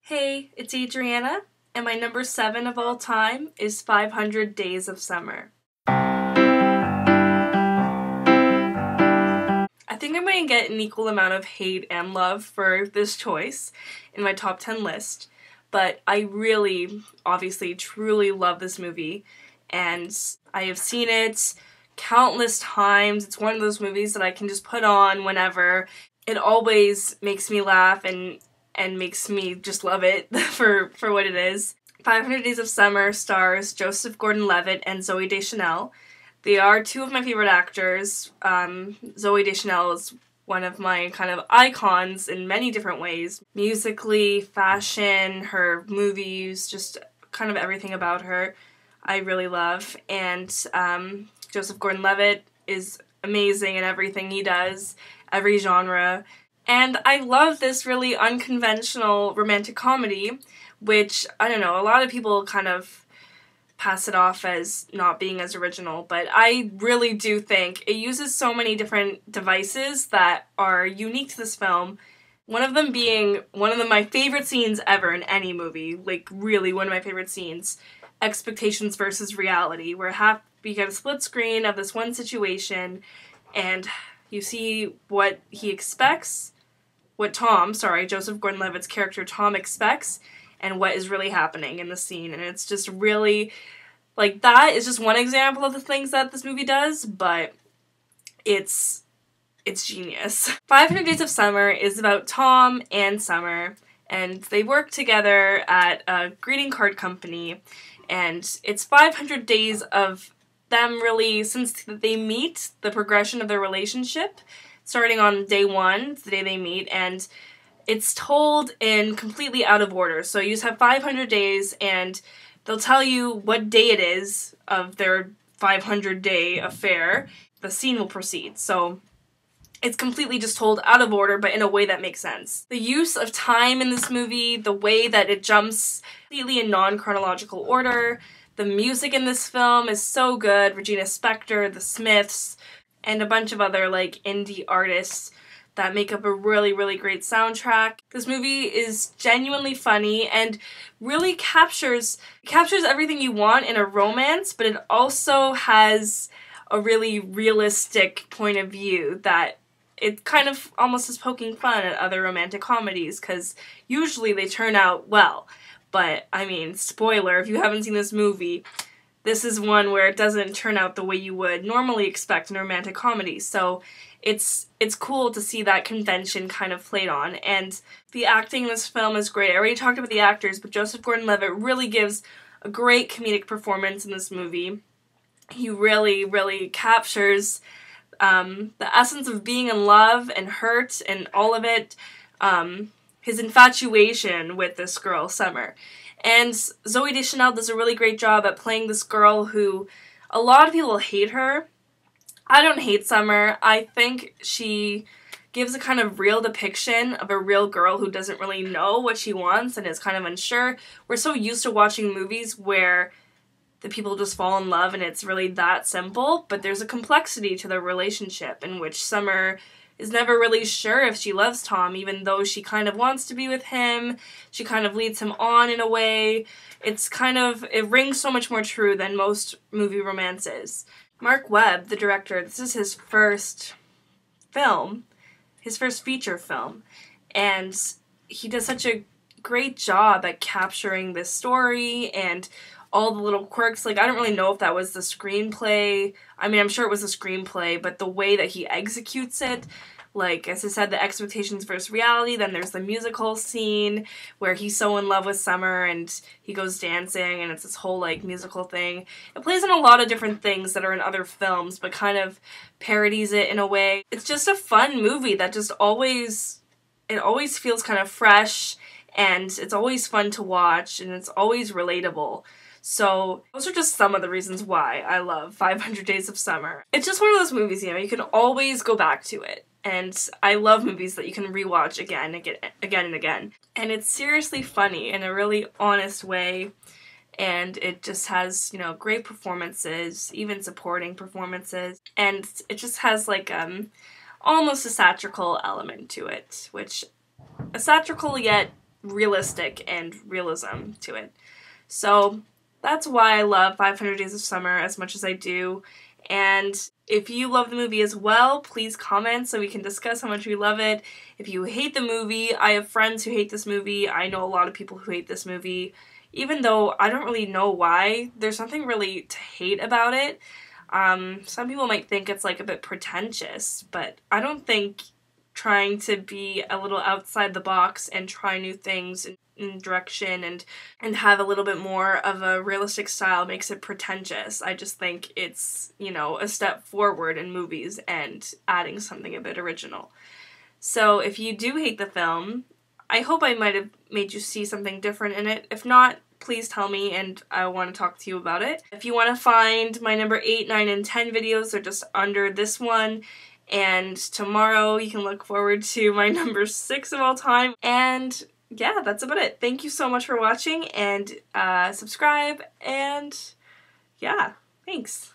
Hey, it's Adriana, and my number 7 of all time is 500 Days of Summer. I think I'm going to get an equal amount of hate and love for this choice in my top 10 list, but I really, obviously, truly love this movie, and I have seen it countless times. It's one of those movies that I can just put on whenever. It always makes me laugh and makes me just love it for what it is. 500 Days of Summer stars Joseph Gordon-Levitt and Zooey Deschanel. They are two of my favorite actors. Zooey Deschanel is one of my kind of icons in many different ways. Musically, fashion, her movies, just kind of everything about her I really love. And Joseph Gordon-Levitt is amazing in everything he does, every genre. And I love this really unconventional romantic comedy, which, I don't know, a lot of people kind of pass it off as not being as original, but I really do think it uses so many different devices that are unique to this film. One of them being one of my favorite scenes ever in any movie, like really one of my favorite scenes, expectations versus reality, where you get a split screen of this one situation and you see what he expects, what Joseph Gordon-Levitt's character Tom expects, and what is really happening in the scene. And it's just really, like, that is just one example of the things that this movie does, but it's genius. 500 Days of Summer is about Tom and Summer, and they work together at a greeting card company, and it's 500 days of them really, since they meet, the progression of their relationship, starting on day 1, the day they meet, and it's told in completely out of order. So you just have 500 days, and they'll tell you what day it is of their 500-day affair. The scene will proceed. So it's completely just told out of order, but in a way that makes sense. The use of time in this movie, the way that it jumps completely in non-chronological order, the music in this film is so good. Regina Spektor, The Smiths, and a bunch of other, like, indie artists that make up a really, really great soundtrack. This movie is genuinely funny and really captures everything you want in a romance, but it also has a really realistic point of view that it kind of almost is poking fun at other romantic comedies, because usually they turn out well. But, I mean, spoiler, if you haven't seen this movie, this is one where it doesn't turn out the way you would normally expect in a romantic comedy. So it's cool to see that convention kind of played on. And the acting in this film is great. I already talked about the actors, but Joseph Gordon-Levitt really gives a great comedic performance in this movie. He really, really captures the essence of being in love and hurt and all of it, his infatuation with this girl, Summer. And Zooey Deschanel does a really great job at playing this girl who, a lot of people hate her. I don't hate Summer. I think she gives a kind of real depiction of a real girl who doesn't really know what she wants and is kind of unsure. We're so used to watching movies where the people just fall in love and it's really that simple, but there's a complexity to their relationship in which Summer is never really sure if she loves Tom, even though she kind of wants to be with him. She kind of leads him on in a way. It rings so much more true than most movie romances. Marc Webb, the director, this is his first film, his first feature film, and he does such a great job at capturing this story and all the little quirks. Like, I don't really know if that was the screenplay. I mean, I'm sure it was the screenplay, but the way that he executes it, like, as I said, the expectations versus reality, then there's the musical scene where he's so in love with Summer and he goes dancing and it's this whole, like, musical thing. It plays on a lot of different things that are in other films, but kind of parodies it in a way. It's just a fun movie that just always feels kind of fresh, and it's always fun to watch, and it's always relatable. So those are just some of the reasons why I love 500 Days of Summer. It's just one of those movies, you know, you can always go back to it. And I love movies that you can rewatch again and again. And it's seriously funny in a really honest way. And it just has, you know, great performances, even supporting performances. And it just has like almost a satirical element to it, which a satirical yet realistic and realism to it. So that's why I love 500 Days of Summer as much as I do. And if you love the movie as well, please comment so we can discuss how much we love it. If you hate the movie, I have friends who hate this movie. I know a lot of people who hate this movie. Even though I don't really know why, there's nothing really to hate about it. Some people might think it's like a bit pretentious, but I don't think trying to be a little outside the box and try new things in direction and have a little bit more of a realistic style makes it pretentious. I just think it's, you know, a step forward in movies and adding something a bit original. So if you do hate the film, I hope I might have made you see something different in it. If not, please tell me and I want to talk to you about it. If you want to find my number 8, 9, and 10 videos, they're just under this one. And tomorrow you can look forward to my number 6 of all time. And yeah, that's about it. Thank you so much for watching, and subscribe, and yeah, thanks.